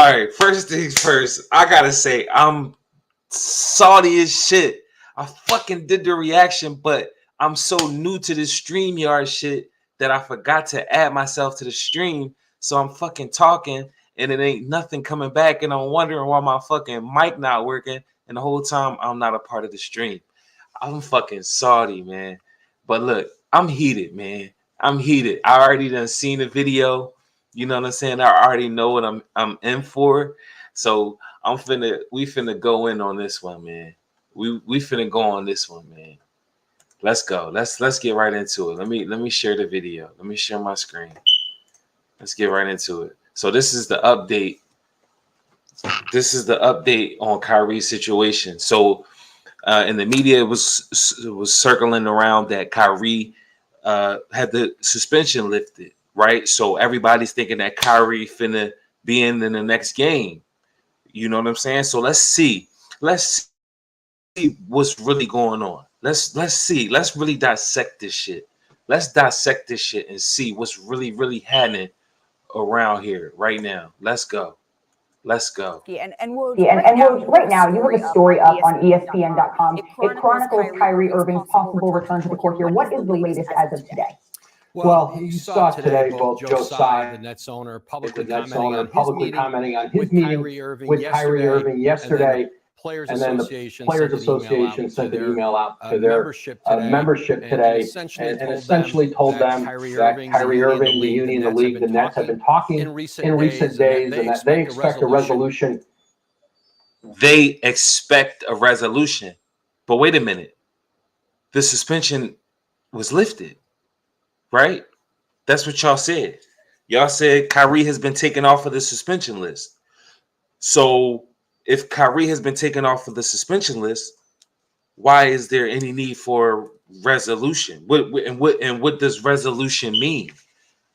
All right, first things first, I gotta say I'm salty as shit. I fucking did the reaction, but I'm so new to this StreamYard shit that I forgot to add myself to the stream. So I'm fucking talking and it ain't nothing coming back, and I'm wondering why my fucking mic not working. And the whole time I'm not a part of the stream. I'm fucking salty, man. But look, I'm heated, man. I'm heated. I already done seen the video. You know what I'm saying? I already know what I'm in for. So we finna go in on this one, man. We finna go on this one, man. Let's go. Let's get right into it. Let me share the video. Let me share my screen. Let's get right into it. So this is the update. This is the update on Kyrie's situation. So in the media, it was circling around that Kyrie had the suspension lifted, right? So everybody's thinking that Kyrie finna be in the next game. You know what I'm saying? So let's see what's really going on. Let's see. Let's really dissect this shit. Let's dissect this shit and see what's really happening around here right now. Let's go. Let's go. And right now, you have a story up on ESPN.com. It chronicles Kyrie Irving's possible return to the court here. What is the latest as of today? Well, you saw today both Joe Tsai, the Nets owner, publicly commenting on his meeting with Kyrie Irving yesterday. And then the Players Association sent an email out to their membership today and essentially told them that Kyrie Irving, the union, the league, the Nets have been talking in recent days and that they expect a resolution. They expect a resolution. But wait a minute. The suspension was lifted, right? That's what y'all said. Y'all said Kyrie has been taken off of the suspension list. So if Kyrie has been taken off of the suspension list, why is there any need for resolution? What does resolution mean?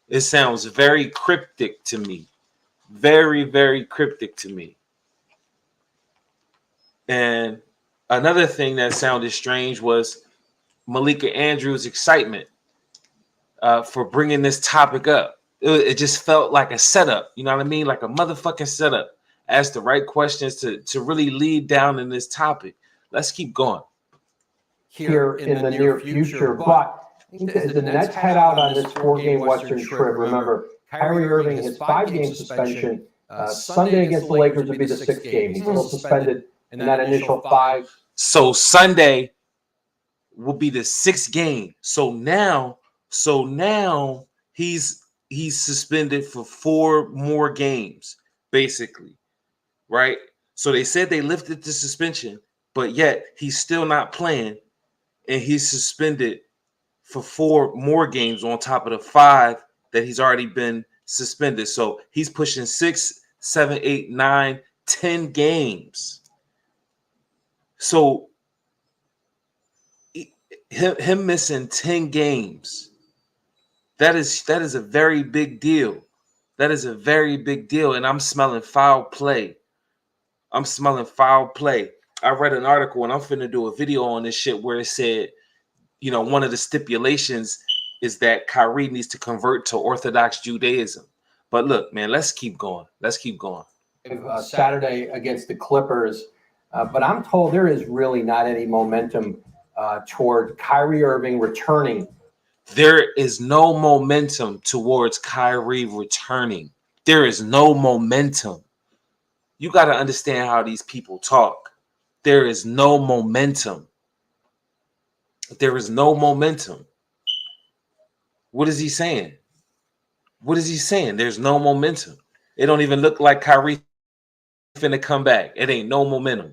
It sounds very cryptic to me. Very cryptic to me. And another thing that sounded strange was Malika Andrews' excitement for bringing this topic up. It just felt like a setup. You know what I mean? Like a motherfucking setup. Ask the right questions to really lead down in this topic. Let's keep going. Here in the near future, but as the Nets head out on this 4-game Western trip, remember, Kyrie Irving has 5-game suspension. Sunday against the Lakers would be the 6th game. He's still suspended in that initial 5. So Sunday will be the 6th game. So now he's suspended for 4 more games, basically. Right? So they said they lifted the suspension, but yet he's still not playing, and he's suspended for 4 more games on top of the 5 that he's already been suspended. So he's pushing 6, 7, 8, 9, 10 games. So him missing 10 games, that is a very big deal. That is a very big deal, and I'm smelling foul play. I read an article, and I'm finna do a video on this shit where it said, you know, one of the stipulations is that Kyrie needs to convert to Orthodox Judaism. But look, man, let's keep going. Saturday against the Clippers, but I'm told there is really not any momentum toward Kyrie Irving returning. There is no momentum towards Kyrie returning. There is no momentum. You got to understand how these people talk. There is no momentum. There is no momentum. What is he saying? There's no momentum. It don't even look like Kyrie finna come back. It ain't no momentum.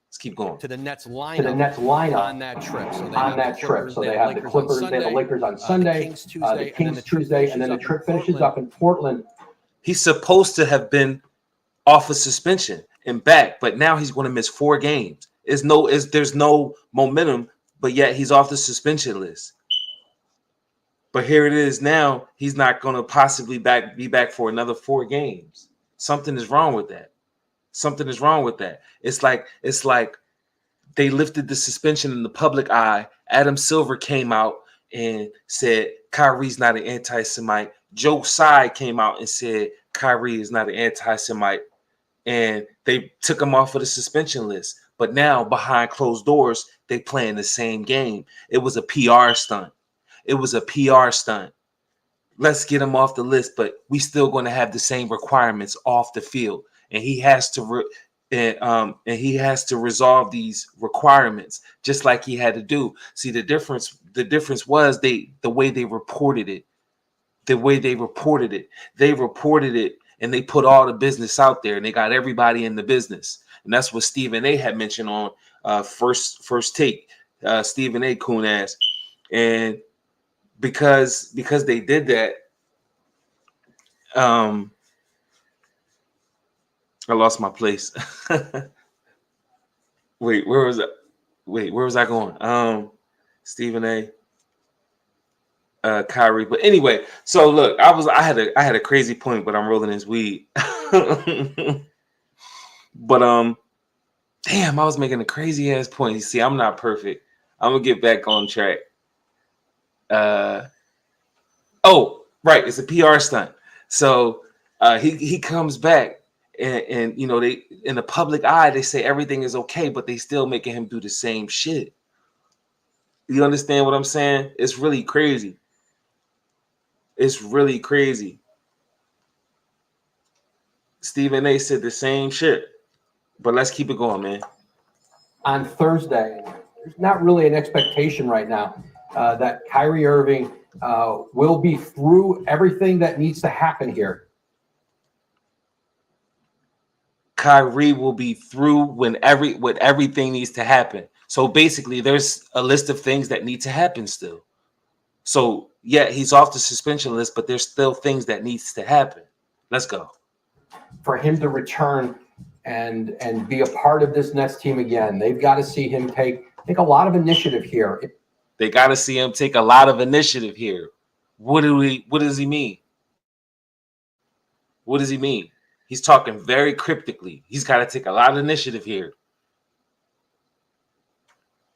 Let's keep going. To the Nets lineup on that trip. So they have the Clippers, they have the Lakers on Sunday, the Kings Tuesday, and then the trip finishes up in Portland. He's supposed to have been off of suspension and back, but now he's going to miss 4 games. There's no momentum, but yet he's off the suspension list. But here it is now. He's not going to possibly be back for another 4 games. Something is wrong with that. It's like they lifted the suspension in the public eye. Adam Silver came out and said Kyrie's not an anti-Semite. Joe Tsai came out and said Kyrie is not an anti-Semite. and they took him off of the suspension list. But now behind closed doors, they playing the same game. It was a PR stunt. It was a PR stunt. Let's get him off the list, but we still going to have the same requirements off the field, and he has to he has to resolve these requirements just like he had to do. See, the difference was the way they reported it. The way they reported it. They reported it and they put all the business out there and they got everybody in the business. And that's what Stephen A had mentioned on first take. Stephen A. Coon ass. And because they did that, I lost my place. Wait, where was I going? Stephen A. Kyrie. But anyway, so look, I had a crazy point, but I'm rolling his weed. But damn, I was making a crazy ass point. You see, I'm not perfect. I'm gonna get back on track. Oh, right, it's a PR stunt. So he comes back and you know, they in the public eye they say everything is okay, but they still making him do the same shit. You understand what I'm saying? It's really crazy. It's really crazy. Stephen A said the same shit. But let's keep it going, man. On Thursday, there's not really an expectation right now that Kyrie Irving will be through everything that needs to happen here. Kyrie will be through when everything needs to happen. So basically, there's a list of things that need to happen still. So yeah, he's off the suspension list, but there's still things that needs to happen. Let's go. For him to return and be a part of this Nets team again, they've got to see him take a lot of initiative here. They got to see him take a lot of initiative here. What does he mean? What does he mean? He's talking very cryptically. He's got to take a lot of initiative here.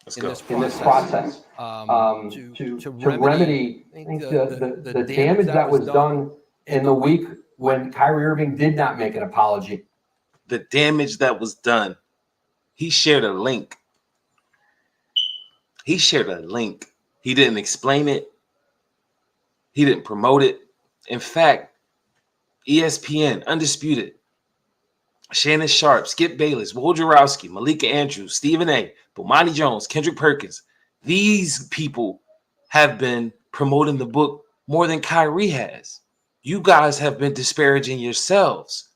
Let's go. In this process, to remedy I think the damage that was done in the week when Kyrie Irving did not make an apology. The damage that was done. He shared a link. He didn't explain it. He didn't promote it. In fact, ESPN, Undisputed, Shannon Sharp, Skip Bayless, Wojnarowski, Malika Andrews, Stephen A., Bomani Jones, Kendrick Perkins. These people have been promoting the book more than Kyrie has. You guys have been disparaging yourselves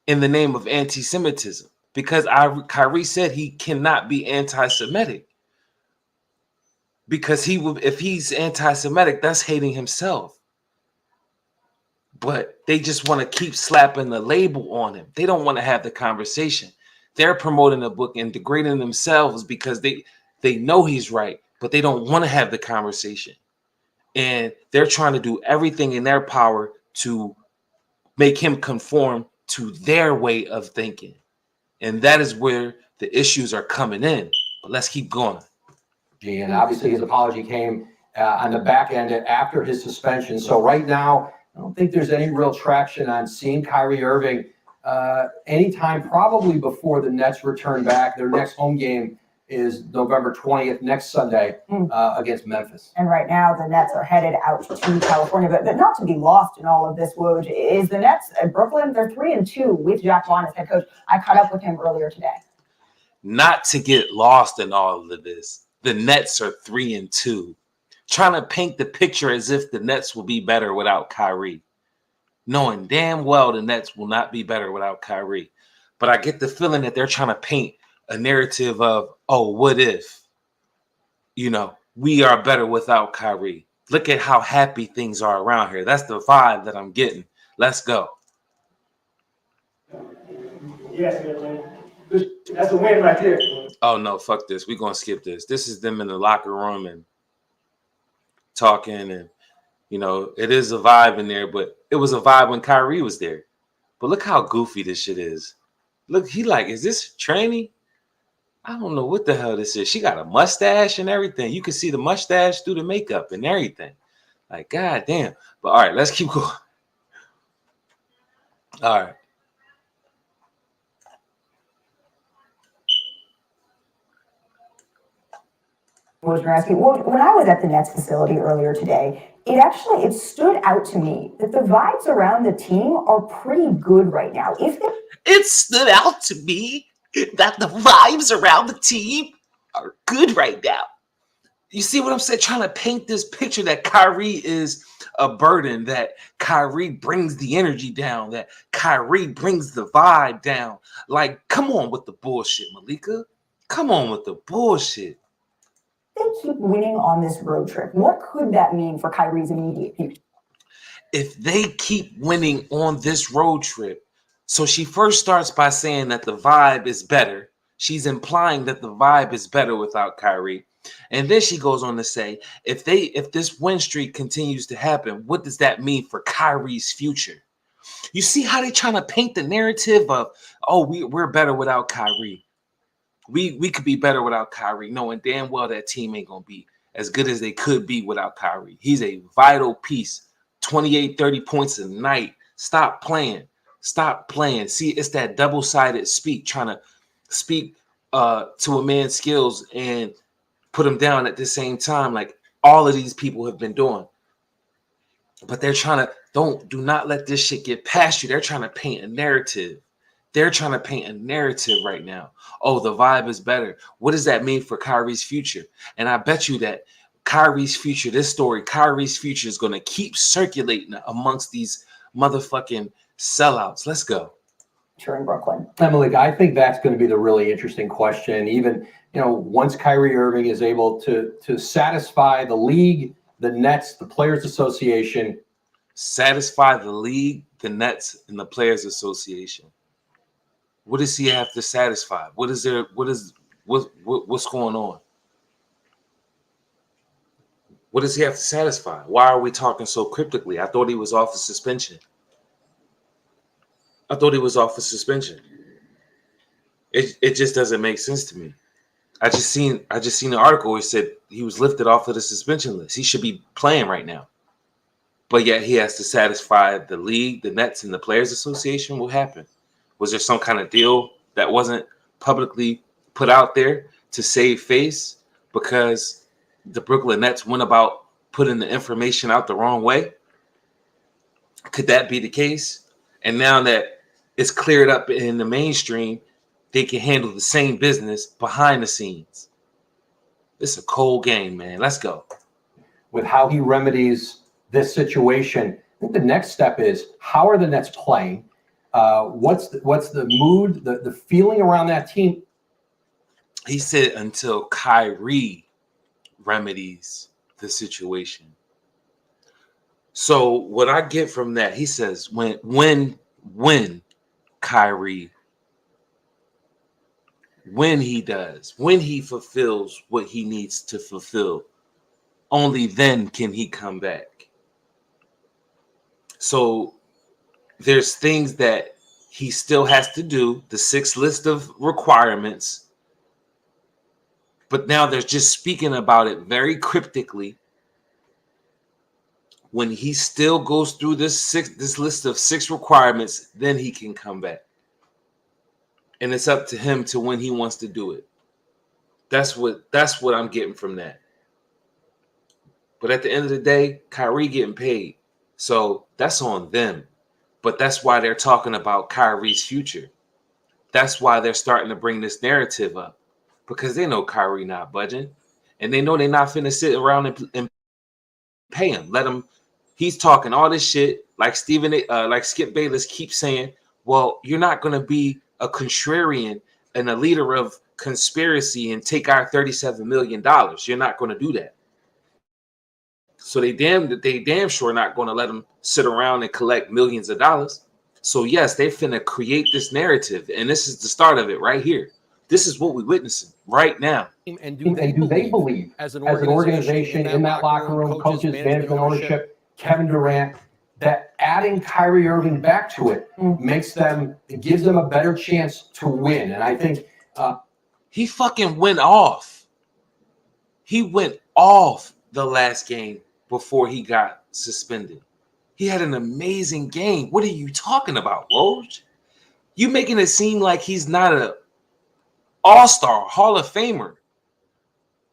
in the name of anti-Semitism because Kyrie said he cannot be anti-Semitic because if he's anti-Semitic, that's hating himself. But they just want to keep slapping the label on him. They don't want to have the conversation. They're promoting the book and degrading themselves because they know he's right, but they don't want to have the conversation. And they're trying to do everything in their power to make him conform to their way of thinking. And that is where the issues are coming in. But let's keep going. And obviously his apology came on the back end after his suspension. So right now, I don't think there's any real traction on seeing Kyrie Irving anytime probably before the Nets return back. Their next home game is November 20th, next Sunday, against Memphis. And right now, the Nets are headed out to California. But not to be lost in all of this, Woj, is the Nets at Brooklyn. They're 3-2 with Jack Vaughn as head coach. I caught up with him earlier today. Not to get lost in all of this, the Nets are 3-2. Trying to paint the picture as if the Nets will be better without Kyrie. Knowing damn well the Nets will not be better without Kyrie. But I get the feeling that they're trying to paint a narrative of, oh, what if, we are better without Kyrie. Look at how happy things are around here. That's the vibe that I'm getting. Let's go. Yes, man. That's a win right there. Oh, no, fuck this. We're going to skip this. This is them in the locker room and talking and, it is a vibe in there, but it was a vibe when Kyrie was there. But look how goofy this shit is. Look, is this tranny? I don't know what the hell this is. She got a mustache and everything. You can see the mustache through the makeup and everything. Like, god damn. But all right, let's keep going. All right. Wojnarowski. Well, when I was at the Nets facility earlier today, it stood out to me that the vibes around the team are pretty good right now. It stood out to me that the vibes around the team are good right now. You see what I'm saying? Trying to paint this picture that Kyrie is a burden, that Kyrie brings the energy down, that Kyrie brings the vibe down. Like, come on with the bullshit, Malika. Come on with the bullshit. They keep winning on this road trip. What could that mean for Kyrie's immediate future? If they keep winning on this road trip, so she first starts by saying that the vibe is better. She's implying that the vibe is better without Kyrie. And then she goes on to say, if this win streak continues to happen, what does that mean for Kyrie's future? You see how they're trying to paint the narrative of, oh, we're better without Kyrie. We could be better without Kyrie, knowing damn well that team ain't going to be as good as they could be without Kyrie. He's a vital piece. 28, 30 points a night. Stop playing. Stop playing. See, it's that double-sided speak, trying to speak to a man's skills and put him down at the same time, like all of these people have been doing. But they're trying to, do not let this shit get past you. They're trying to paint a narrative. They're trying to paint a narrative right now. Oh, the vibe is better. What does that mean for Kyrie's future? And I bet you that Kyrie's future, this story, Kyrie's future is going to keep circulating amongst these motherfucking sellouts. Let's go. In Brooklyn. Emily, I think that's going to be the really interesting question. Even, once Kyrie Irving is able to satisfy the league, the Nets, the Players Association. Satisfy the league, the Nets, and the Players Association. What does he have to satisfy? What's going on? What does he have to satisfy? Why are we talking so cryptically? I thought he was off of suspension. It just doesn't make sense to me. I just seen the article where it said he was lifted off of the suspension list. He should be playing right now. But yet he has to satisfy the league, the Nets, and the Players Association. What happened? Was there some kind of deal that wasn't publicly put out there to save face because the Brooklyn Nets went about putting the information out the wrong way? Could that be the case? And now that it's cleared up in the mainstream, they can handle the same business behind the scenes. It's a cold game, man. Let's go. With how he remedies this situation, I think the next step is, how are the Nets playing? What's the mood, the feeling around that team? He said until Kyrie remedies the situation. So what I get from that, he says when Kyrie, when he fulfills what he needs to fulfill, only then can he come back. So there's things that he still has to do, the 6 list of requirements, but now they're just speaking about it very cryptically. When he still goes through this list of 6 requirements, then he can come back. And it's up to him to when he wants to do it. That's what I'm getting from that. But at the end of the day, Kyrie getting paid. So that's on them. But that's why they're talking about Kyrie's future. That's why they're starting to bring this narrative up. Because they know Kyrie not budging. And they know they're not finna sit around and pay him. Let him. He's talking all this shit like Skip Bayless keeps saying, well, you're not going to be a contrarian and a leader of conspiracy and take our $37 million. You're not going to do that. So they damn sure not going to let him sit around and collect millions of dollars. So yes, they finna create this narrative, and this is the start of it right here. This is what we're witnessing right now. And do they believe as an organization in that locker room, coaches, management, ownership, Kevin Durant, that adding Kyrie Irving back to it gives them a better chance to win? And I think he fucking went off. He went off the last game before he got suspended. He had an amazing game. What are you talking about, Woj? You making it seem like he's not a all-star, Hall of Famer.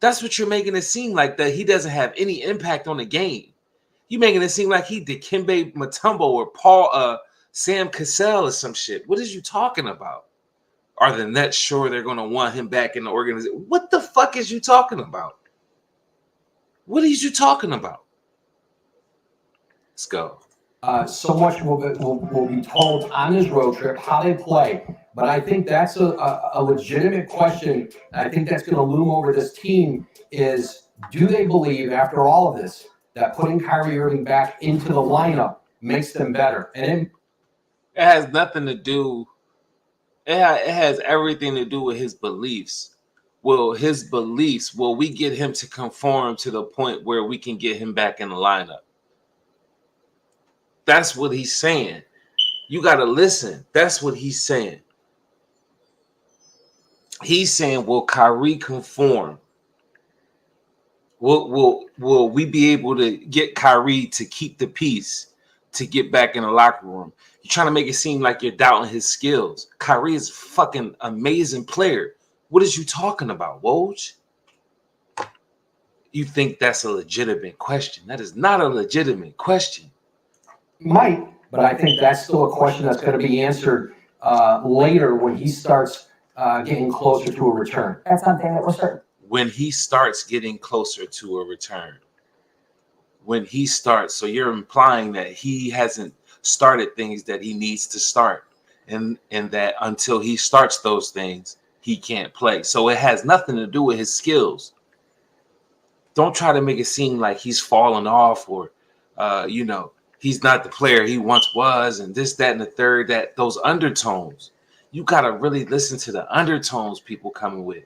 That's what you're making it seem like, that he doesn't have any impact on the game. You making it seem like he Dikembe Mutombo or Sam Cassell or some shit. What is you talking about? Are the Nets sure they're going to want him back in the organization? What the fuck is you talking about? What is you talking about? Let's go. So much will be told on his road trip, how they play. But I think that's a legitimate question. I think that's going to loom over this team is, do they believe, after all of this, that putting Kyrie Irving back into the lineup makes them better? And it has nothing to do. It has everything to do with his beliefs. Will we get him to conform to the point where we can get him back in the lineup? That's what he's saying. You got to listen. That's what he's saying. He's saying, will Kyrie conform? Will we be able to get Kyrie to keep the peace to get back in the locker room? You're trying to make it seem like you're doubting his skills. Kyrie is a fucking amazing player. What is you talking about, Woj? You think that's a legitimate question? That is not a legitimate question. Might, but I think that's still a question that's going to be answered later when he starts getting closer to a return. That's something that we're certain. When he starts getting closer to a return. When he starts, so you're implying that he hasn't started things that he needs to start, and that until he starts those things, he can't play. So it has nothing to do with his skills. Don't try to make it seem like he's fallen off or, he's not the player he once was, and this, that, and the third, that those undertones. You got to really listen to the undertones people coming with.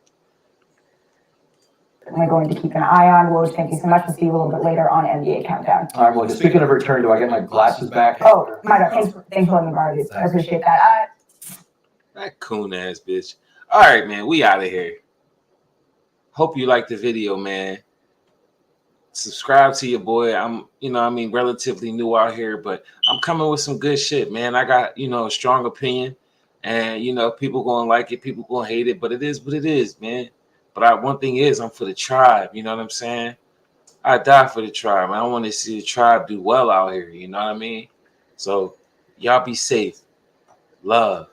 We're going to keep an eye on. Woj, thank you so much. We'll see you a little bit later on NBA Countdown. All right, well, speaking of return, do I get my glasses back? Oh, my God. Thanks for letting me borrow these. I appreciate that. That coon ass bitch. All right, man, we out of here. Hope you liked the video, man. Subscribe to your boy. I'm, relatively new out here, but I'm coming with some good shit, man. I got, a strong opinion, and, people going to like it, people going to hate it, but it is what it is, man. But one thing is, I'm for the tribe, you know what I'm saying? I die for the tribe. I want to see the tribe do well out here, you know what I mean? So, y'all be safe. Love.